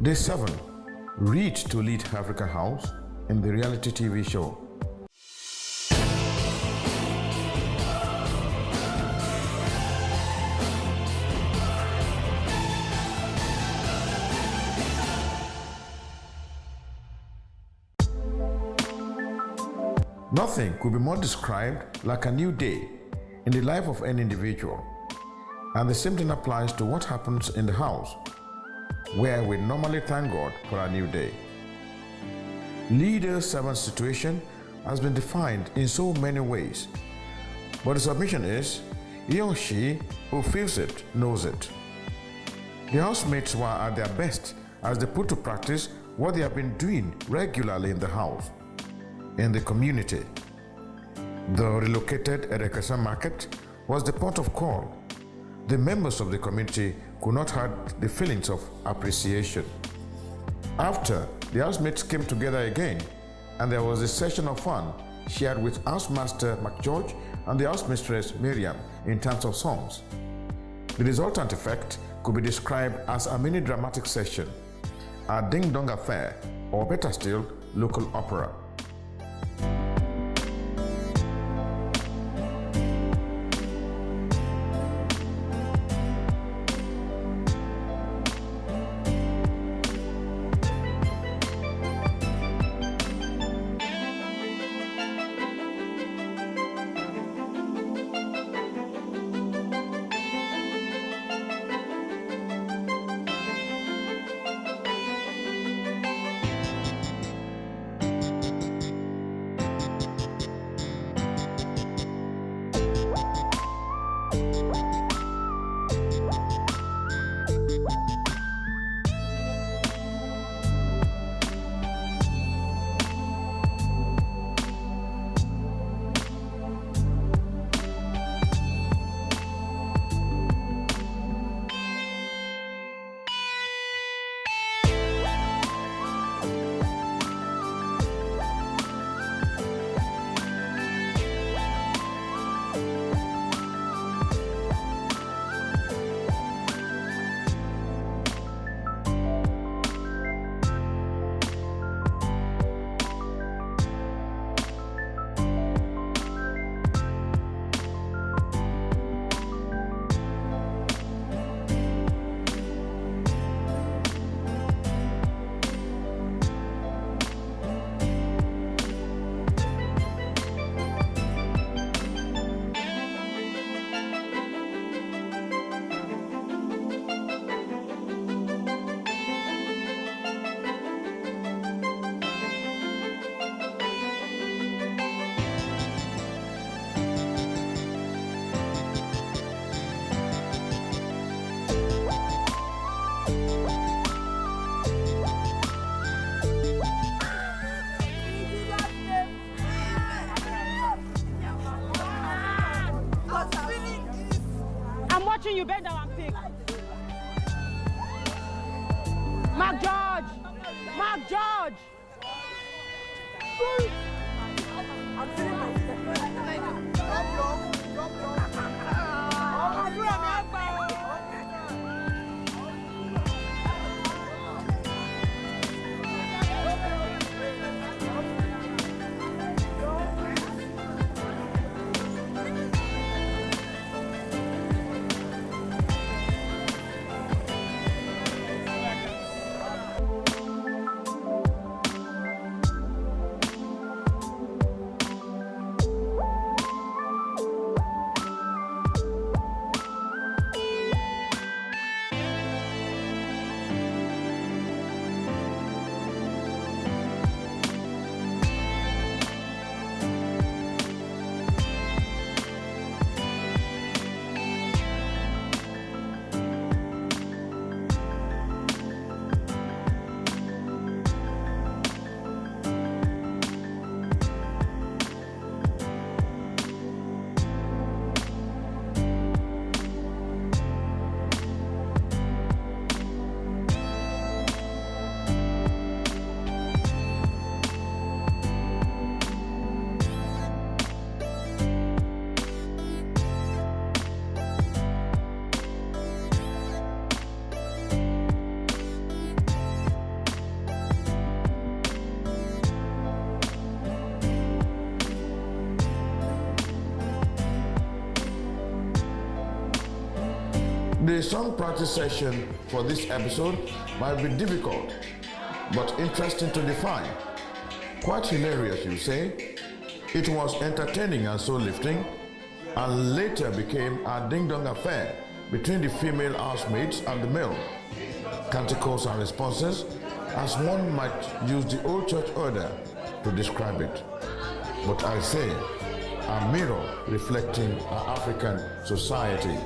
Day 7. Read to lead Africa House in the reality TV show. Nothing could be more described like a new day in the life of an individual. And the same thing applies to what happens in the house, where we normally thank God for a new day. Leader servant situation has been defined in so many ways, but the submission is he or she who feels it knows it. The housemates were at their best as they put to practice what they have been doing regularly in the house, in the community. The relocated Erekasa market was the port of call. The members of the community could not hide the feelings of appreciation. After, the housemates came together again, and there was a session of fun shared with housemaster McGeorge and the housemistress Miriam in terms of songs. The resultant effect could be described as a mini dramatic session, a ding-dong affair, or better still, local opera. You bend down and pick. Mark George! Mark George! The song practice session for this episode might be difficult, but interesting to define. Quite hilarious, you say? It was entertaining and soul-lifting, and later became a ding-dong affair between the female housemates and the male. Canticles and responses, as one might use the old church order to describe it. But I say, a mirror reflecting our African society.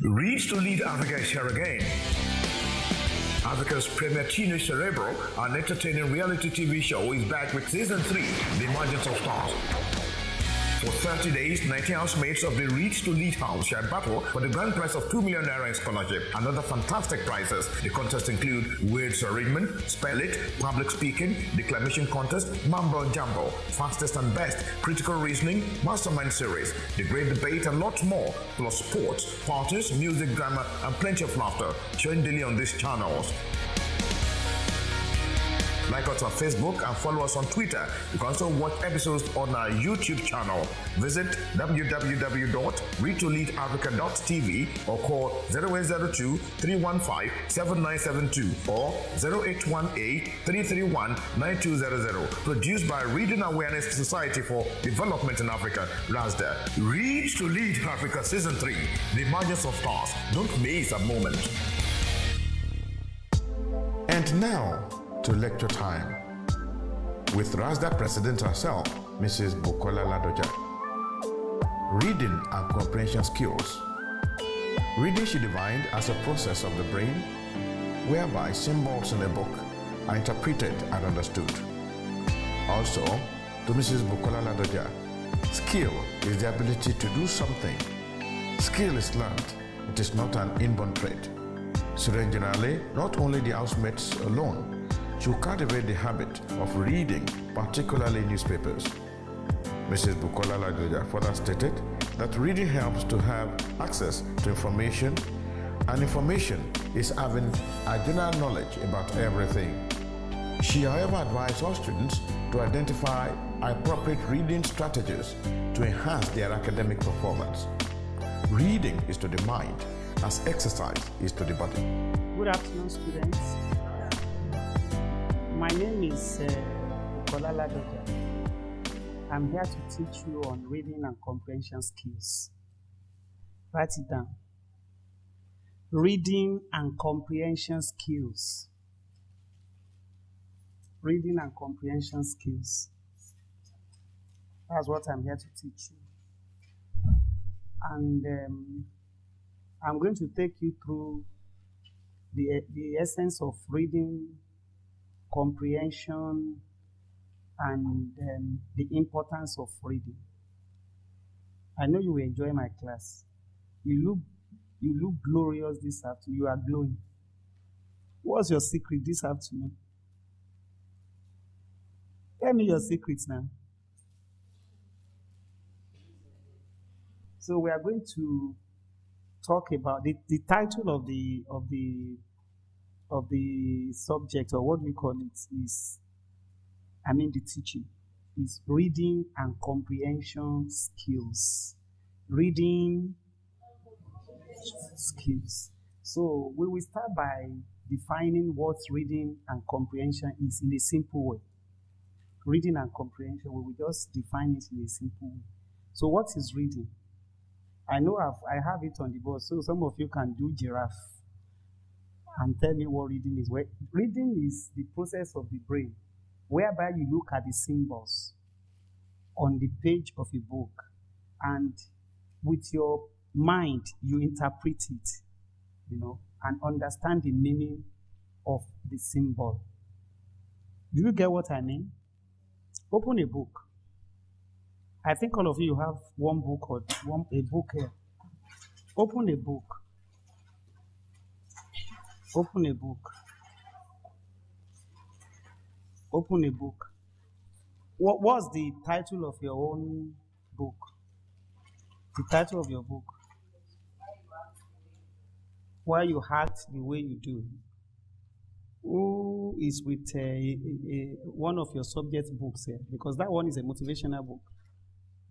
Read to Lead Africa is here again. Africa's premier teenage cerebral and entertaining reality TV show is back with Season 3, The Emergence of Stars. For 30 days, 19 housemates of the Read to Lead house shall battle for the grand prize of 2 million naira in scholarship and other fantastic prizes. The contests include words arrangement, spell it, public speaking, declamation contest, mumbo jumbo, fastest and best, critical reasoning, mastermind series, the great debate and lots more, plus sports, parties, music, drama and plenty of laughter, showing daily on these channels. Like us on Facebook and follow us on Twitter. You can also watch episodes on our YouTube channel. Visit www.readtoleadafrica.tv or call 0802-315-7972 or 0818-331-9200. Produced by Reading Awareness Society for Development in Africa, RASDA. Read to Lead Africa Season 3, The Emergence of Stars. Don't miss a moment. And now, to lecture time with RASDA President herself, Mrs. Bukola Ladoja. Reading and comprehension skills. Reading she defined as a process of the brain whereby symbols in a book are interpreted and understood. Also, to Mrs. Bukola Ladoja, skill is the ability to do something. Skill is learned. It is not an inborn trait. So then generally, not only the housemates alone should cultivate the habit of reading, particularly newspapers. Mrs. Bukola Ladoja further stated that reading helps to have access to information, and information is having a general knowledge about everything. She, however, advised all students to identify appropriate reading strategies to enhance their academic performance. Reading is to the mind as exercise is to the body. Good afternoon, students. My name is Bukola Ladoja. I'm here to teach you on reading and comprehension skills. Write it down. Reading and comprehension skills. Reading and comprehension skills. That's what I'm here to teach you. And I'm going to take you through the essence of reading, comprehension, and the importance of reading. I know you will enjoy my class. You look glorious this afternoon. You are glowing. What's your secret this afternoon? Tell me your secrets now. So we are going to talk about the title of the subject, or what we call it, is, the teaching is reading and comprehension skills. Reading skills. So we will start by defining what reading and comprehension is in a simple way. Reading and comprehension, we will just define it in a simple way. So what is reading? I know I have it on the board, so some of you can do giraffe and tell me what reading is. Reading is the process of the brain whereby you look at the symbols on the page of a book, and with your mind you interpret it, and understand the meaning of the symbol. Do you get what I mean? Open a book. I think all of you have one book or a book here. Open a book. Open a book. Open a book. What's the title of your own book? The title of your book. Why you act the way you do. Who is with one of your subject books here? Because that one is a motivational book.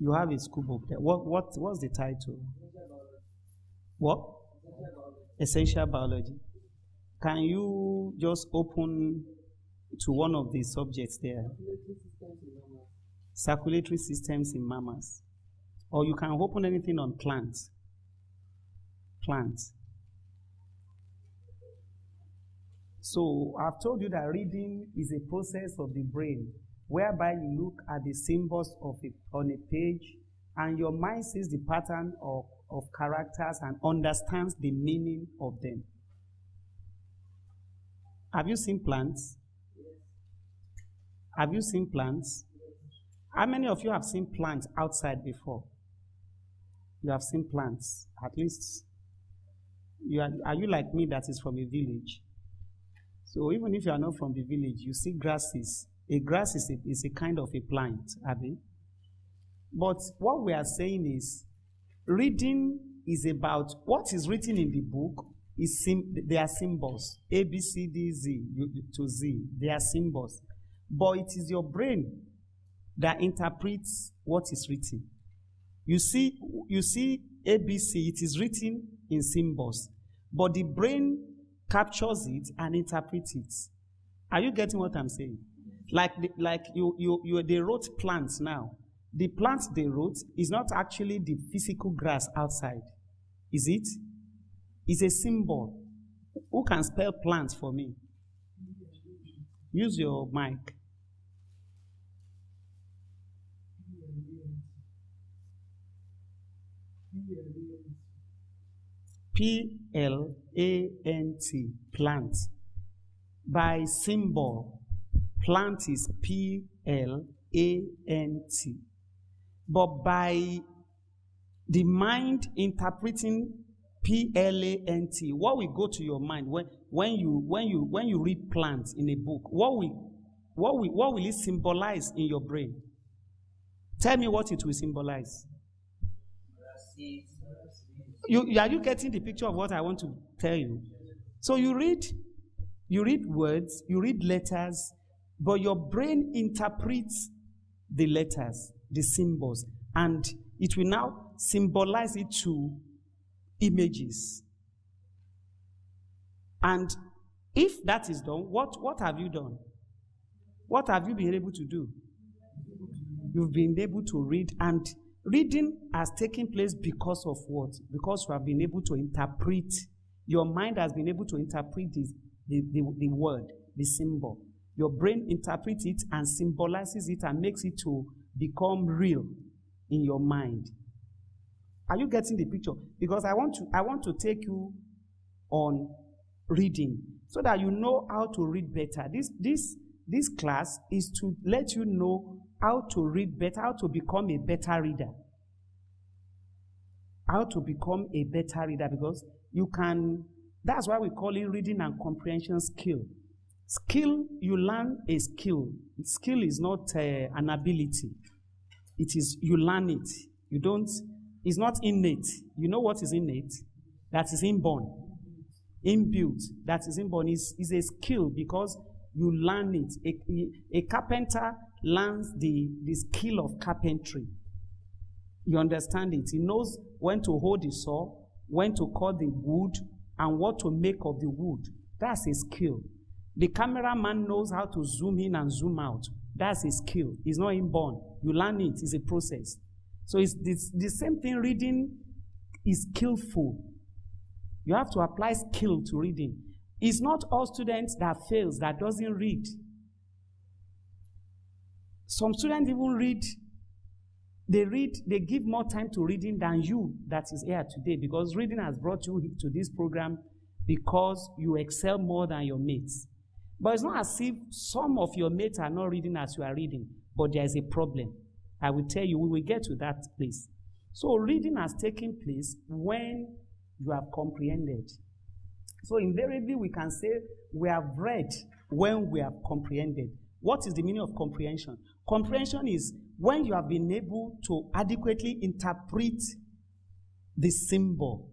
You have a school book there. What's the title? What? Essential Biology. Can you just open to one of the subjects there? Circulatory systems in mammals. Or you can open anything on plants. Plants. So I've told you that reading is a process of the brain whereby you look at the symbols on a page and your mind sees the pattern of characters and understands the meaning of them. Have you seen plants? Have you seen plants? How many of you have seen plants outside before? You have seen plants, at least. Are you like me that is from a village? So even if you are not from the village, you see grasses. A grass is a kind of a plant, Abby. But what we are saying is, reading is about what is written in the book. They are symbols. A, B, C, D, Z to Z. They are symbols. But it is your brain that interprets what is written. You see ABC, it is written in symbols. But the brain captures it and interprets it. Are you getting what I'm saying? They wrote plants now. The plants they wrote is not actually the physical grass outside. Is it? It's a symbol. Who can spell plants for me? Use your mic. P-L-A-N-T, plant. By symbol, plant is P-L-A-N-T. But by the mind interpreting P-L-A-N-T, what will go to your mind when you read plants in a book? What will it symbolize in your brain? Tell me what it will symbolize. Are you getting the picture of what I want to tell you? So you read words, you read letters, but your brain interprets the letters, the symbols, and it will now symbolize it to images. And if that is done, what have you done? What have you been able to do? You've been able to read, and reading has taken place because of what? Because you have been able to interpret. Your mind has been able to interpret the word, the symbol. Your brain interprets it and symbolizes it and makes it to become real in your mind. Are you getting the picture? Because I want to take you on reading so that you know how to read better. This class is to let you know how to read better, how to become a better reader. How to become a better reader, because you can, that's why we call it reading and comprehension skill. Skill, you learn a skill. Skill is not an ability. It is, you learn it. You don't, it's not innate. You know what is innate? That is inborn. Inbuilt. That is inborn. Is a skill because you learn it. A carpenter learns the skill of carpentry. You understand it. He knows when to hold the saw, when to cut the wood, and what to make of the wood. That's a skill. The cameraman knows how to zoom in and zoom out. That's a skill. It's not inborn. You learn it. It's a process. So it's the same thing. Reading is skillful. You have to apply skill to reading. It's not all students that fails, that doesn't read. Some students even read. They give more time to reading than you that is here today, because reading has brought you to this program because you excel more than your mates. But it's not as if some of your mates are not reading as you are reading, but there is a problem. I will tell you, we will get to that place. So reading has taken place when you have comprehended. So invariably we can say we have read when we have comprehended. What is the meaning of comprehension? Comprehension is when you have been able to adequately interpret the symbol.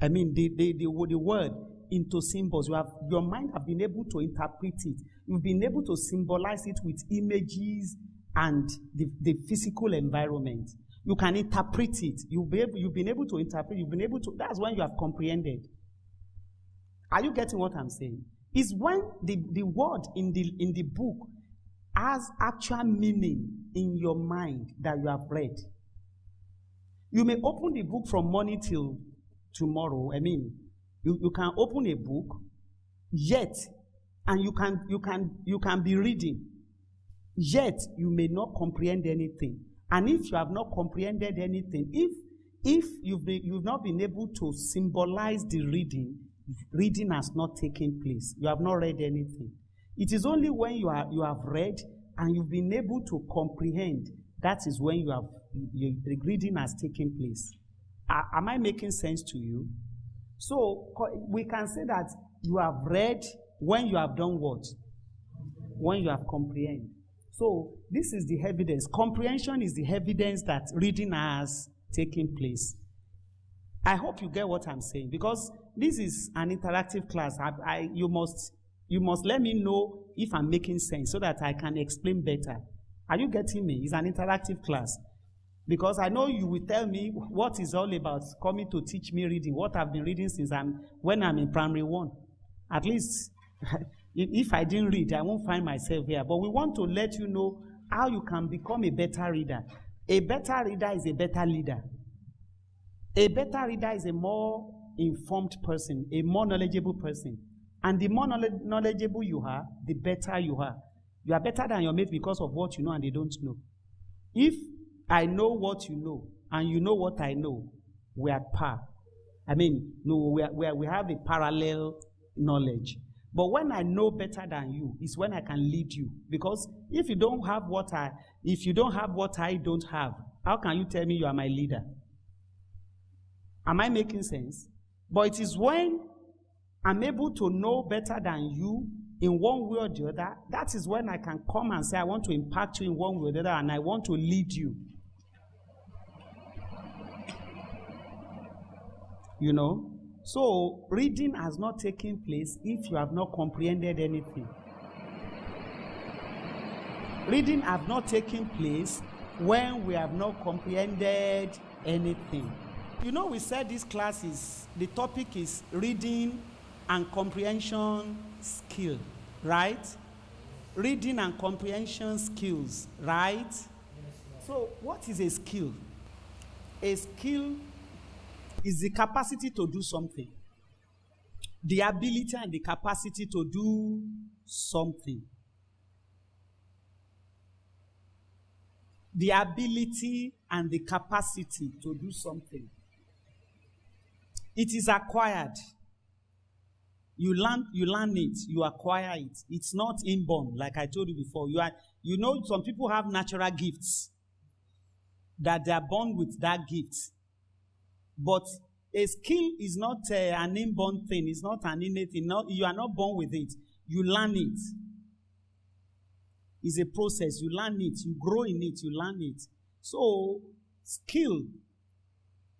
I mean the word into symbols. Your mind have been able to interpret it. You've been able to symbolize it with images and the physical environment. You can interpret it. You've been able to interpret. You've been able to. That's when you have comprehended. Are you getting what I'm saying? It's when the word in the book has actual meaning in your mind that you have read. You may open the book from morning till tomorrow. I mean, you can open a book, yet, and you can be reading, yet you may not comprehend anything. And if you have not comprehended anything, If you've not been able to symbolize the reading has not taken place. You have not read anything. It is only when you have read and you've been able to comprehend, that is when the reading has taken place. Am I making sense to you? So we can say that you have read when you have done what? When you have comprehended. So this is the evidence. Comprehension is the evidence that reading has taken place. I hope you get what I'm saying, because this is an interactive class. You must let me know if I'm making sense so that I can explain better. Are you getting me? It's an interactive class. Because I know you will tell me what it's all about, coming to teach me reading, what I've been reading since when I'm in primary 1. At least, if I didn't read, I won't find myself here. But we want to let you know how you can become a better reader. A better reader is a better leader. A better reader is a more informed person, a more knowledgeable person. And the more knowledgeable you are, the better you are. You are better than your mate because of what you know and they don't know. If I know what you know and you know what I know, we are par. I mean, no, we have a parallel knowledge. But when I know better than you, is when I can lead you. Because if you don't have what I don't have, how can you tell me you are my leader? Am I making sense? But it is when I'm able to know better than you in one way or the other, that is when I can come and say, I want to impact you in one way or the other, and I want to lead you. You know? So, reading has not taken place if you have not comprehended anything. Reading has not taken place when we have not comprehended anything. You know, we said this class the topic is reading and comprehension skill, right? Reading and comprehension skills, right? So, what is a skill? A skill is the capacity to do something. The ability and the capacity to do something. The ability and the capacity to do something. It is acquired. You learn it, you acquire it. It's not inborn, like I told you before. Some people have natural gifts that they are born with that gift. But a skill is not an inborn thing. It's not an innate thing. You are not born with it. You learn it. It's a process. You learn it. You grow in it. You learn it. So, skill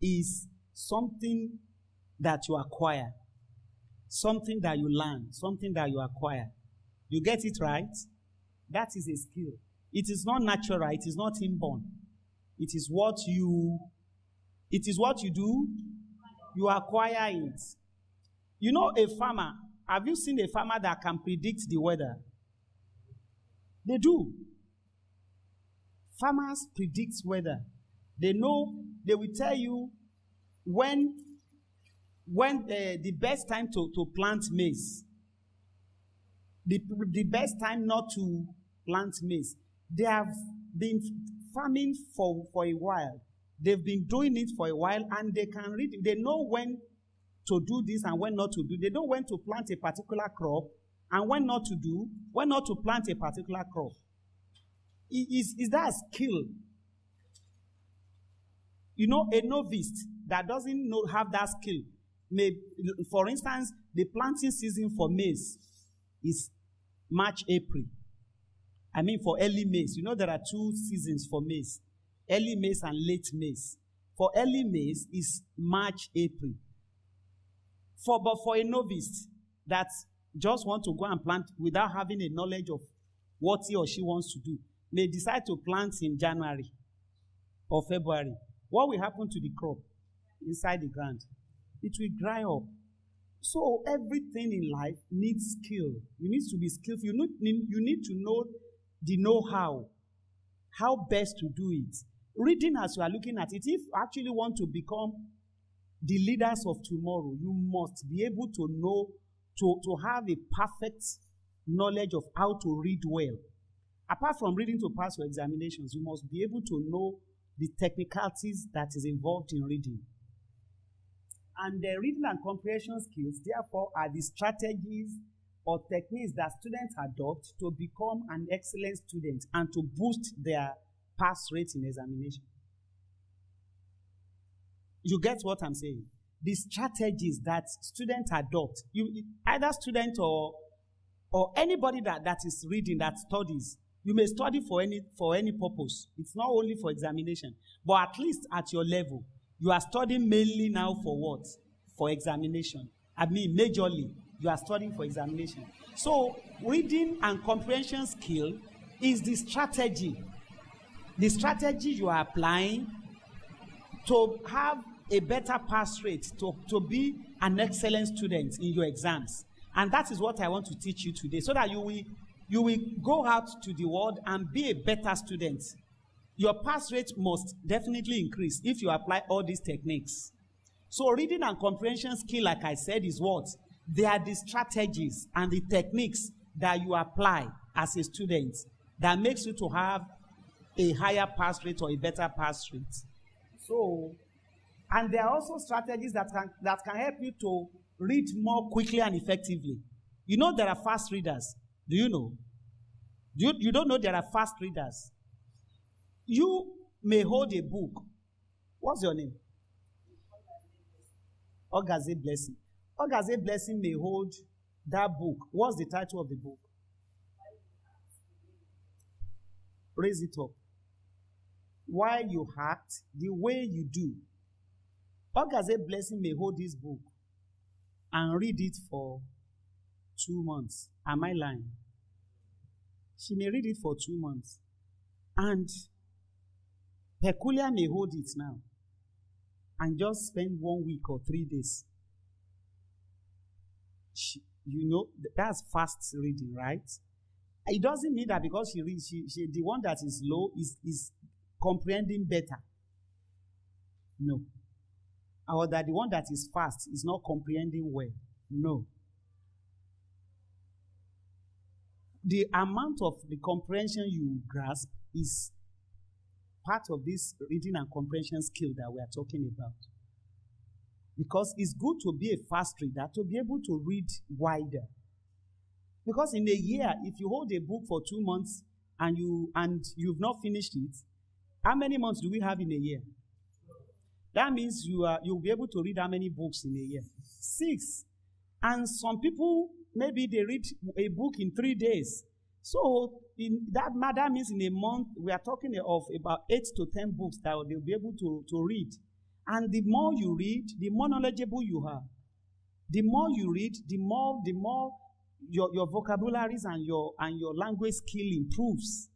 is something that you acquire. Something that you learn. Something that you acquire. You get it right? That is a skill. It is not natural. It is not inborn. It is what you do. You acquire it. You know a farmer. Have you seen a farmer that can predict the weather? They do. Farmers predict weather. They know, they will tell you when the best time to plant maize. The best time not to plant maize. They have been farming for a while. They've been doing it for a while, and they can read. They know when to do this and when not to do. They know when to plant a particular crop and when not to plant a particular crop. Is that a skill? You know, a novice that doesn't have that skill for instance, the planting season for maize is March, April. I mean, for early maize. You know, there are 2 seasons for maize. Early maize and late maize. For early maize is March, April. But for a novice that just want to go and plant without having a knowledge of what he or she wants to do, may decide to plant in January or February. What will happen to the crop inside the ground? It will dry up. So everything in life needs skill. You need to be skillful. You need to know the know-how, how best to do it. Reading as you are looking at it, if you actually want to become the leaders of tomorrow, you must be able to know, to have a perfect knowledge of how to read well. Apart from reading to pass your examinations, you must be able to know the technicalities that is involved in reading. And the reading and comprehension skills, therefore, are the strategies or techniques that students adopt to become an excellent student and to boost their pass rate in examination. You get what I'm saying? The strategies that students adopt, either student or anybody that is reading, that studies, you may study for any purpose. It's not only for examination, but at least at your level, you are studying mainly now for what? For examination. I mean, majorly, you are studying for examination. So, reading and comprehension skill is the strategy you are applying to have a better pass rate, to be an excellent student in your exams. And that is what I want to teach you today, so that you will go out to the world and be a better student. Your pass rate must definitely increase if you apply all these techniques. So reading and comprehension skill, like I said, is what? They are the strategies and the techniques that you apply as a student that makes you to have a higher pass rate or a better pass rate. So, and there are also strategies that can help you to read more quickly and effectively. You know there are fast readers. Do you know? You don't know there are fast readers. You may hold a book. What's your name? Ogaze Blessing. Ogaze Blessing may hold that book. What's the title of the book? Raise it up. While you act the way you do. Ogaze Blessing may hold this book and read it for 2 months. Am I lying? She may read it for 2 months. And Peculiar may hold it now and just spend 1 week or 3 days. That's fast reading, right? It doesn't mean that because she reads, the one that is low is comprehending better. No. Or that the one that is fast is not comprehending well. No. The amount of the comprehension you grasp is part of this reading and comprehension skill that we are talking about. Because it's good to be a fast reader, to be able to read wider. Because in a year, if you hold a book for 2 months and you've not finished it, how many months do we have in a year? That means you'll be able to read how many books in a year? 6. And some people, maybe they read a book in 3 days. So that means in a month, we are talking of about 8 to 10 books that they'll be able to read. And the more you read, the more knowledgeable you are. The more you read, the more your vocabularies and your language skill improves.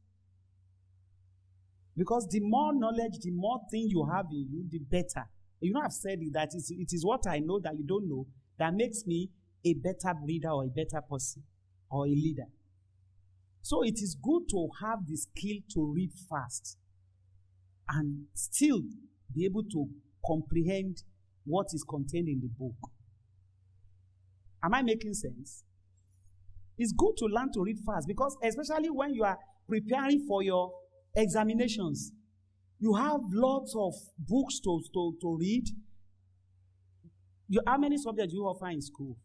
Because the more knowledge, the more thing you have in you, the better. You know, I've said it, that it is what I know that you don't know that makes me a better reader or a better person or a leader. So it is good to have the skill to read fast and still be able to comprehend what is contained in the book. Am I making sense? It's good to learn to read fast because especially when you are preparing for your examinations, you have lots of books to read. How many subjects do you offer in school?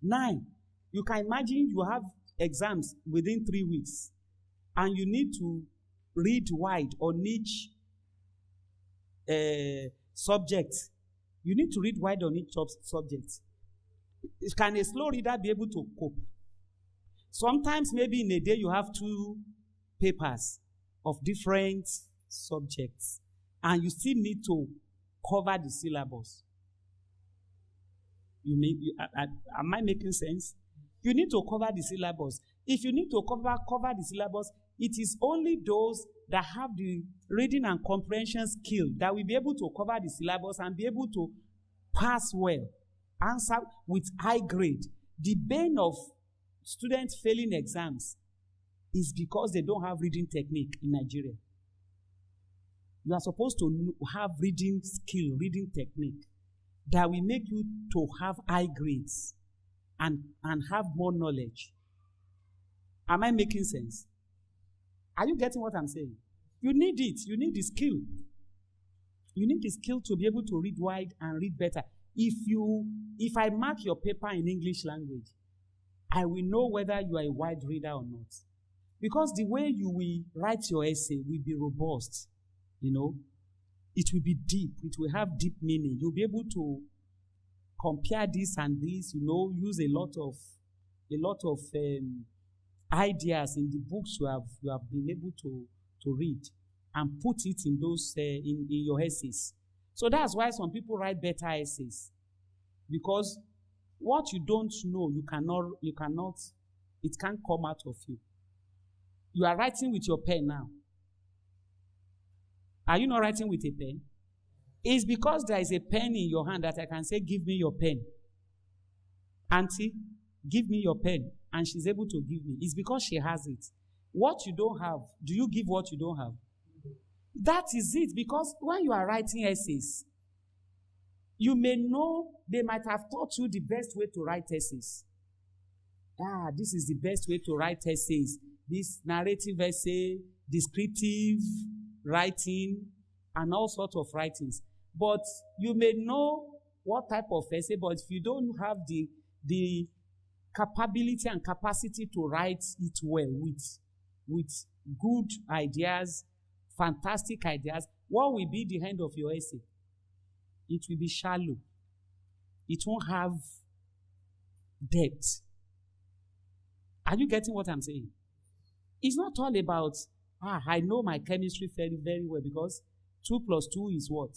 9. You can imagine you have exams within 3 weeks and you need to read wide on each subject. You need to read wide on each subject. Can a slow reader be able to cope? Sometimes maybe in a day you have 2 papers of different subjects and you still need to cover the syllabus. Am I making sense? You need to cover the syllabus. If you need to cover the syllabus, it is only those that have the reading and comprehension skill that will be able to cover the syllabus and be able to pass well, answer with high grade. The bane of students failing exams is because they don't have reading technique in Nigeria. You are supposed to have reading skill, reading technique that will make you to have high grades and have more knowledge. Am I making sense? Are you getting what I'm saying? You need it. You need the skill. You need the skill to be able to read wide and read better. If I mark your paper in English language, I will know whether you are a wide reader or not. Because the way you will write your essay will be robust, you know. It will be deep. It will have deep meaning. You'll be able to compare this and this, you know, use a lot of ideas in the books you have been able to read and put it in those in your essays. So that's why some people write better essays, because what you don't know, you cannot, it can't come out of you. You are writing with your pen now. Are you not writing with a pen? It's because there is a pen in your hand that I can say, give me your pen. Auntie, give me your pen. And she's able to give me. It's because she has it. What you don't have, do you give what you don't have? That is it. Because when you are writing essays, you may know they might have taught you the best way to write essays. This is the best way to write essays. This narrative essay, descriptive writing, and all sorts of writings. But you may know what type of essay, but if you don't have the capability and capacity to write it well with good ideas, fantastic ideas, what will be the end of your essay? It will be shallow. It won't have depth. Are you getting what I'm saying? It's not all about, I know my chemistry very, very well, because 2 plus 2 is what?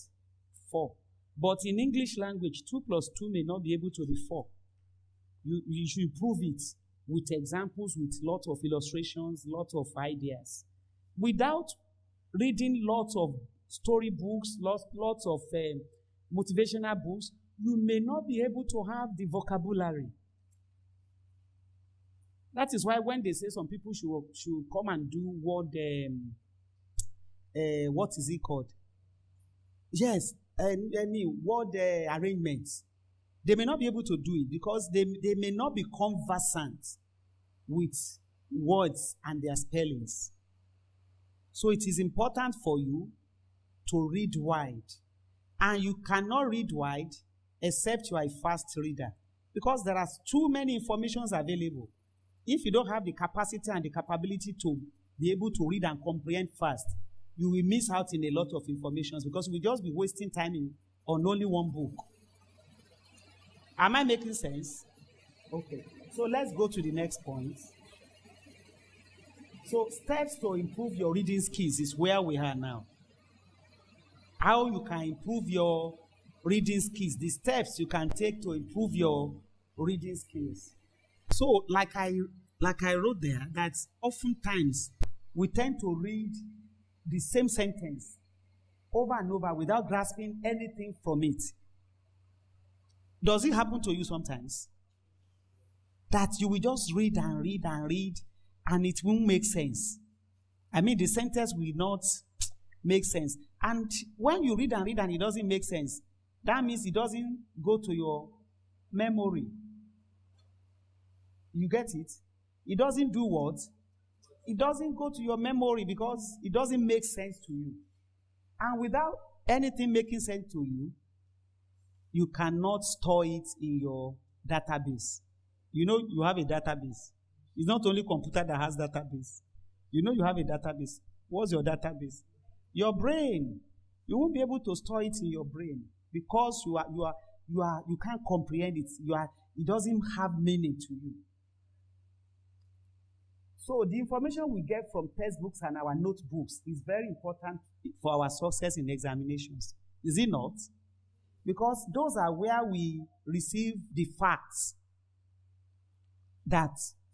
4. But in English language, 2 plus 2 may not be able to be 4. You should prove it with examples, with lots of illustrations, lots of ideas. Without reading lots of story books, lots of motivational books, you may not be able to have the vocabulary. That is why when they say some people should come and do what is it called? Yes, word arrangements. They may not be able to do it because they may not be conversant with words and their spellings. So it is important for you to read wide. And you cannot read wide except you are a fast reader, because there are too many informations available. If you don't have the capacity and the capability to be able to read and comprehend fast, you will miss out in a lot of information, because you will just be wasting time on only one book. Am I making sense? Okay. So let's go to the next point. So steps to improve your reading skills is where we are now. How you can improve your reading skills, the steps you can take to improve your reading skills. So like I wrote there, that oftentimes we tend to read the same sentence over and over without grasping anything from it. Does it happen to you sometimes? That you will just read and read and read, and it won't make sense. I mean, the sentence will not make sense. And when you read and read and it doesn't make sense, that means it doesn't go to your memory. You get it? It doesn't do what? It doesn't go to your memory because it doesn't make sense to you. And without anything making sense to you, you cannot store it in your database. You know you have a database. It's not only computer that has database. You know you have a database. What's your database? Your brain. You won't be able to store it in your brain because you can't comprehend it. It doesn't have meaning to you. So the information we get from textbooks and our notebooks is very important for our success in examinations. Is it not? Because those are where we receive the facts that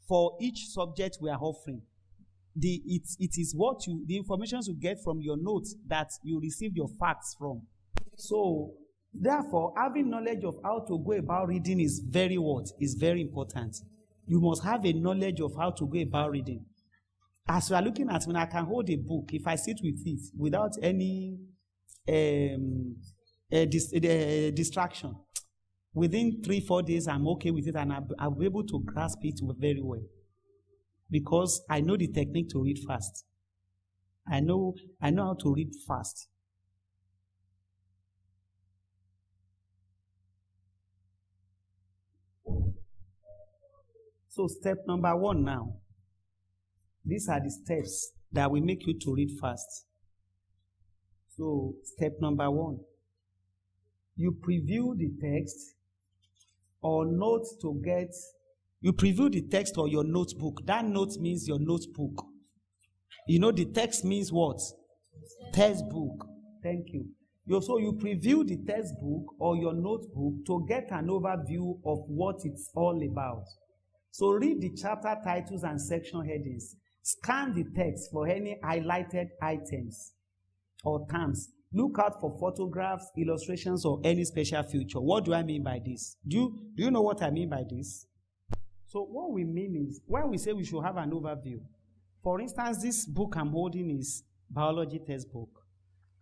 for each subject we are offering. It is the information you get from your notes that you receive your facts from. So, therefore, having knowledge of how to go about reading is very important. You must have a knowledge of how to go about reading. As you are looking at me, I can hold a book if I sit with it without any distraction. Within 3-4 days, I'm okay with it, and I'll be able to grasp it very well. Because I know the technique to read fast. I know how to read fast. So step number 1 now. These are the steps that will make you to read fast. So step number 1. You preview the text or note to get. You preview the text or your notebook. That note means your notebook. You know the text means what? Textbook. Thank you. So you preview the textbook or your notebook to get an overview of what it's all about. So read the chapter titles and section headings. Scan the text for any highlighted items or terms. Look out for photographs, illustrations, or any special feature. What do I mean by this? Do you know what I mean by this? So what we mean is, when we say we should have an overview, for instance, this book I'm holding is biology textbook.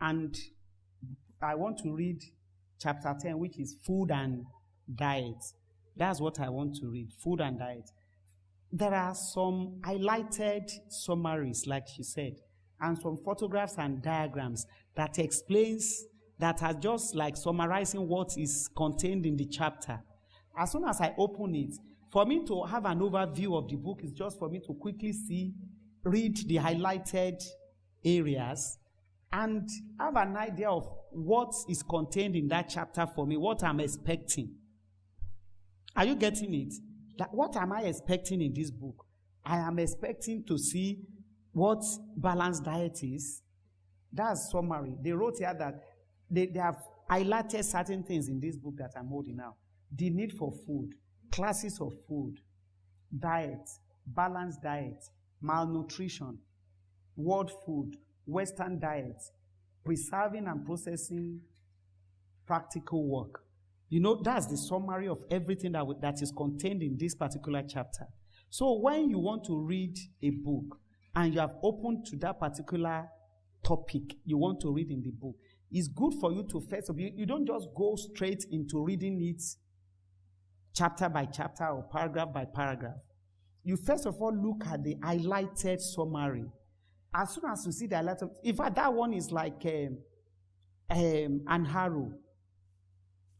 And I want to read chapter 10, which is food and diet. That's what I want to read, food and diet. There are some highlighted summaries, like she said, and some photographs and diagrams that explains, that are just like summarizing what is contained in the chapter. As soon as I open it, for me to have an overview of the book is just for me to quickly read the highlighted areas and have an idea of what is contained in that chapter for me, what I'm expecting. Are you getting it? What am I expecting in this book? I am expecting to see what balanced diet is. That's summary. They wrote here that they have highlighted certain things in this book that I'm holding now. The need for food, classes of food, diet, balanced diet, malnutrition, world food, Western diet, preserving and processing practical work. You know, that's the summary of everything that is contained in this particular chapter. So when you want to read a book and you have opened to that particular topic you want to read in the book, it's good for you to first of all, you don't just go straight into reading it chapter by chapter or paragraph by paragraph. You first of all look at the highlighted summary. As soon as you see the highlighted, in fact, that one is like an arrow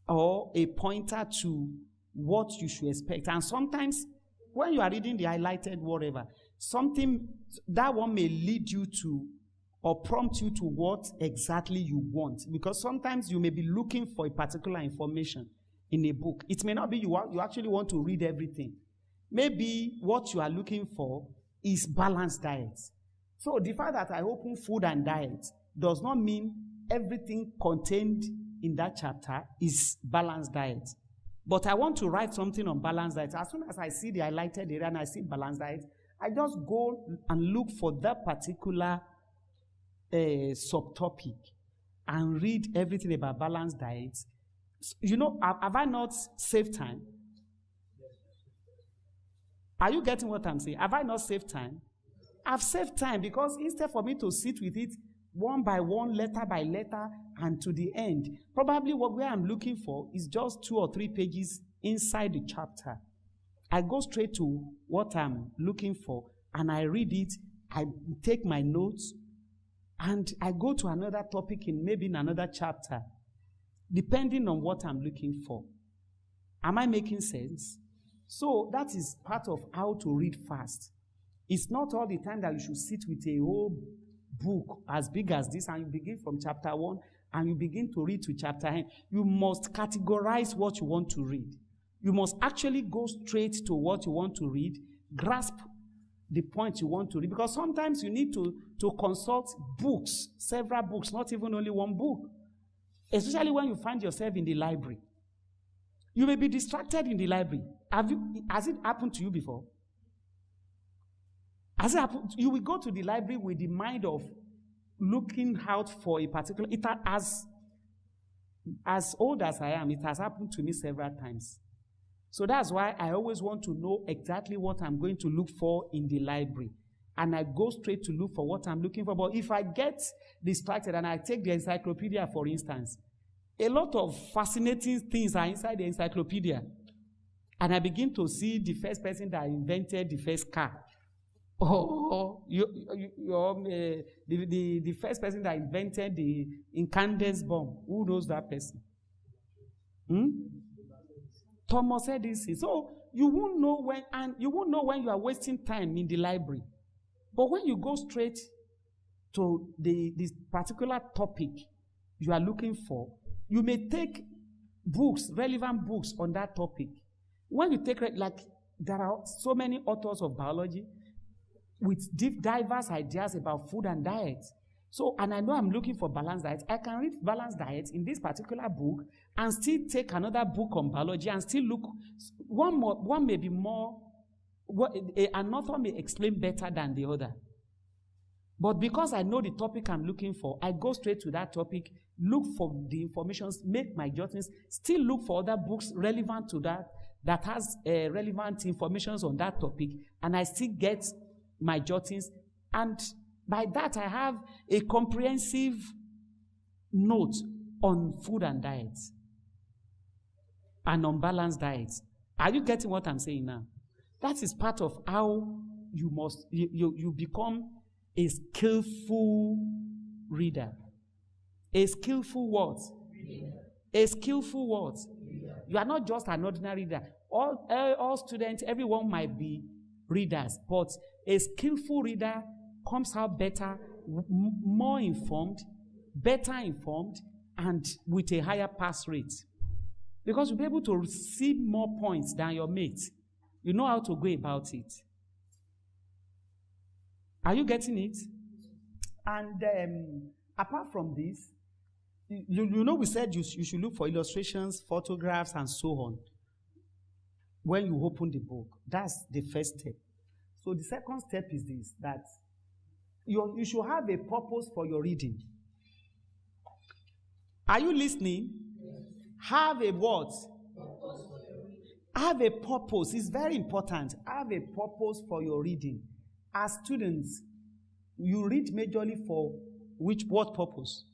or a pointer to what you should expect. And sometimes when you are reading the highlighted whatever, that one may lead you to or prompt you to what exactly you want. Because sometimes you may be looking for a particular information in a book. It may not be you actually want to read everything. Maybe what you are looking for is balanced diet. So the fact that I open food and diet does not mean everything contained in that chapter is balanced diet. But I want to write something on balanced diet. As soon as I see the highlighted area and I see balanced diet, I just go and look for that particular subtopic and read everything about balanced diet. You know, have I not saved time? Are you getting what I'm saying? Have I not saved time? I've saved time because instead for me to sit with it one by one, letter by letter, and to the end, probably where I'm looking for is just 2 or 3 pages inside the chapter. I go straight to what I'm looking for, and I read it, I take my notes, and I go to another topic maybe in another chapter, depending on what I'm looking for. Am I making sense? So that is part of how to read fast. It's not all the time that you should sit with a whole book as big as this and you begin from chapter 1 and you begin to read to chapter 10. You must categorize what you want to read. You must actually go straight to what you want to read, grasp the point you want to read, because sometimes you need to consult books, several books, not even only one book, especially when you find yourself in the library. You may be distracted in the library. Has it happened to you before? Has it happened? You will go to the library with the mind of looking out for a particular. As old as I am, it has happened to me several times. So that's why I always want to know exactly what I'm going to look for in the library. And I go straight to look for what I'm looking for. But if I get distracted and I take the encyclopedia, for instance, a lot of fascinating things are inside the encyclopedia. And I begin to see the first person that invented the first car. The first person that invented the incandescent bomb. Who knows that person? Thomas Edison. So you won't know when you are wasting time in the library. But when you go straight to this particular topic you are looking for, you may take books, relevant books on that topic. When you take, like, there are so many authors of biology with diverse ideas about food and diet. So, and I know I'm looking for balanced diet. I can read balanced diet in this particular book and still take another book on biology and still look. One may be more, an author may explain better than the other. But because I know the topic I'm looking for, I go straight to that topic, look for the information, make my judgments, still look for other books relevant to that has relevant information on that topic, and I still get my jottings. And by that, I have a comprehensive note on food and diet and on balanced diet. Are you getting what I'm saying now? That is part of how you become a skillful reader. A skillful what? Reader. A skillful what? Reader. You are not just an ordinary reader. All students, everyone might be readers, but a skillful reader comes out better, more informed, better informed, and with a higher pass rate. Because you'll be able to receive more points than your mate. You know how to go about it. Are you getting it? And apart from this, you know we said you should look for illustrations, photographs, and so on when you open the book. That's the first step. So the second step is this, that you should have a purpose for your reading. Are you listening? Yes. Have a what? Have a purpose. It's very important. Have a purpose for your reading. As students, you read majorly for what purpose?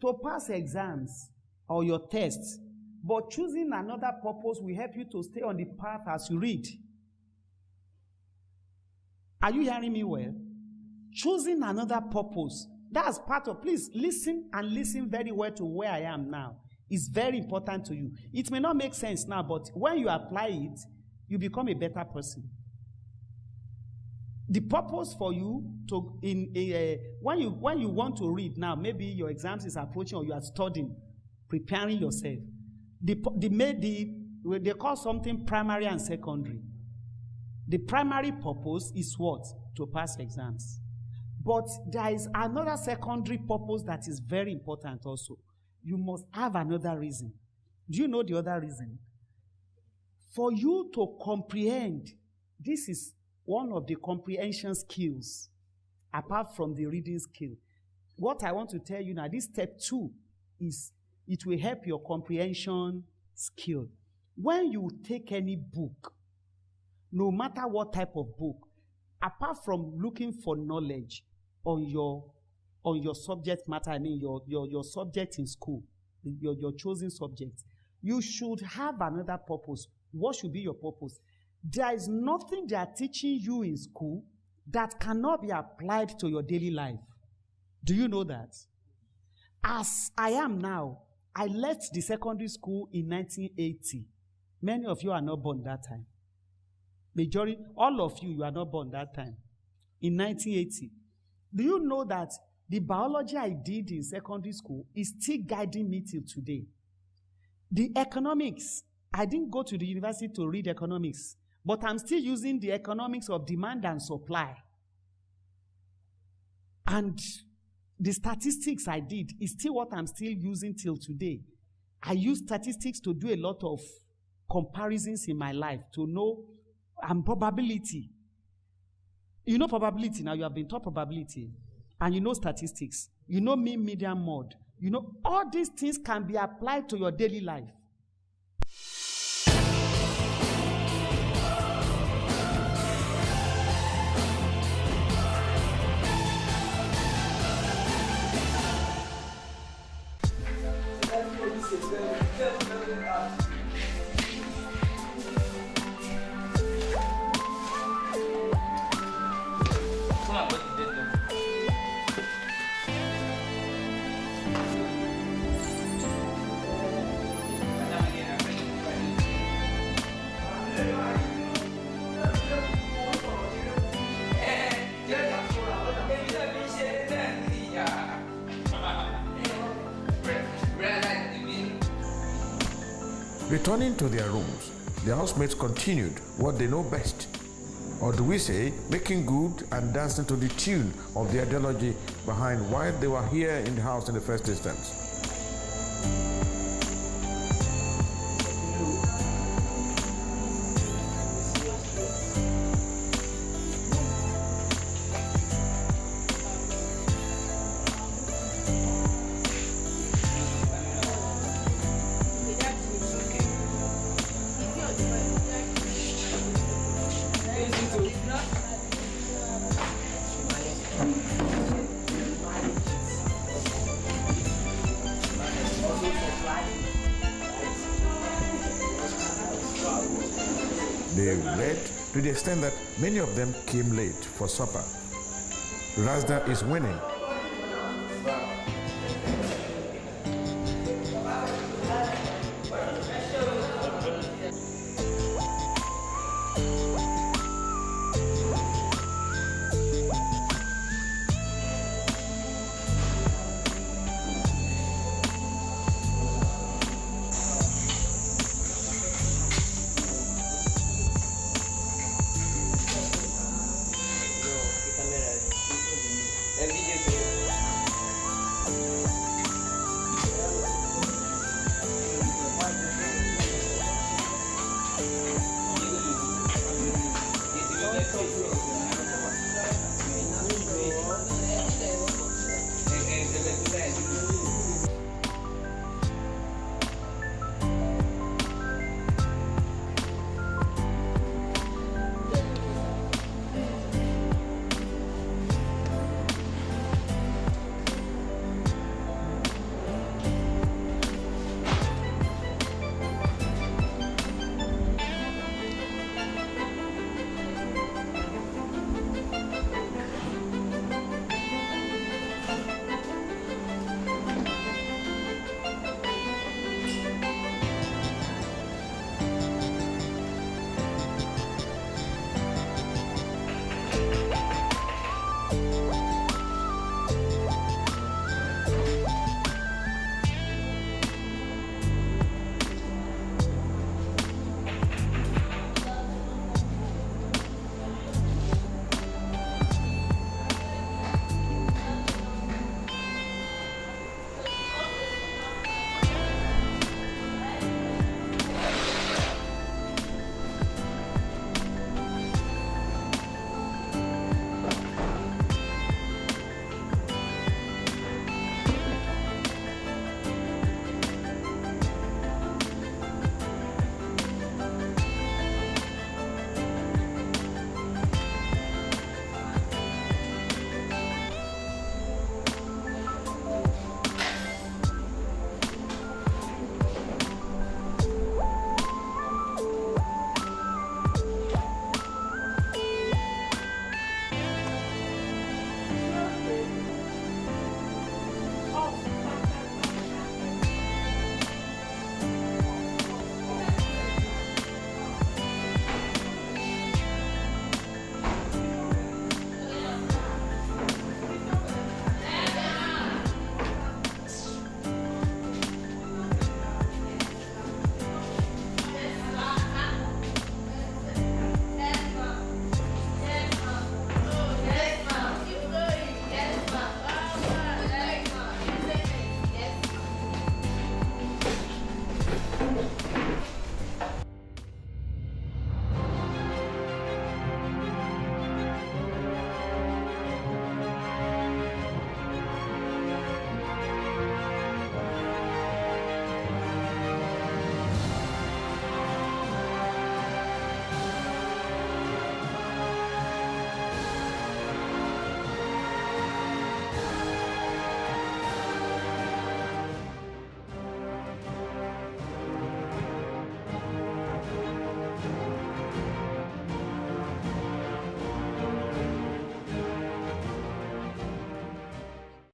To pass exams or your tests. But choosing another purpose will help you to stay on the path as you read. Are you hearing me well? Choosing another purpose. That's part of, please listen and listen very well to where I am now. It's very important to you. It may not make sense now, but when you apply it, you become a better person. The purpose for you to when you want to read now, maybe your exams is approaching or you are studying, preparing yourself. They call something primary and secondary. The primary purpose is what? To pass exams. But there is another secondary purpose that is very important also. You must have another reason. Do you know the other reason? For you to comprehend, this is one of the comprehension skills, apart from the reading skill. What I want to tell you now, this step 2 is it will help your comprehension skill. When you take any book, no matter what type of book, apart from looking for knowledge on your subject matter, I mean your subject in school, your chosen subject, you should have another purpose. What should be your purpose? There is nothing they are teaching you in school that cannot be applied to your daily life. Do you know that? As I am now, I left the secondary school in 1980. Many of you are not born that time. Majority, all of you are not born that time. In 1980. Do you know that the biology I did in secondary school is still guiding me till today? The economics, I didn't go to the university to read economics, but I'm still using the economics of demand and supply. And the statistics I did is still what I'm still using till today. I use statistics to do a lot of comparisons in my life to know and probability. You know probability now, you have been taught probability. And you know statistics. You know mean, median, mode. You know all these things can be applied to your daily life. Returning to their rooms, the housemates continued what they know best. Or do we say, making good and dancing to the tune of the ideology behind why they were here in the house in the first instance. They read to the extent that many of them came late for supper. RASDA is winning.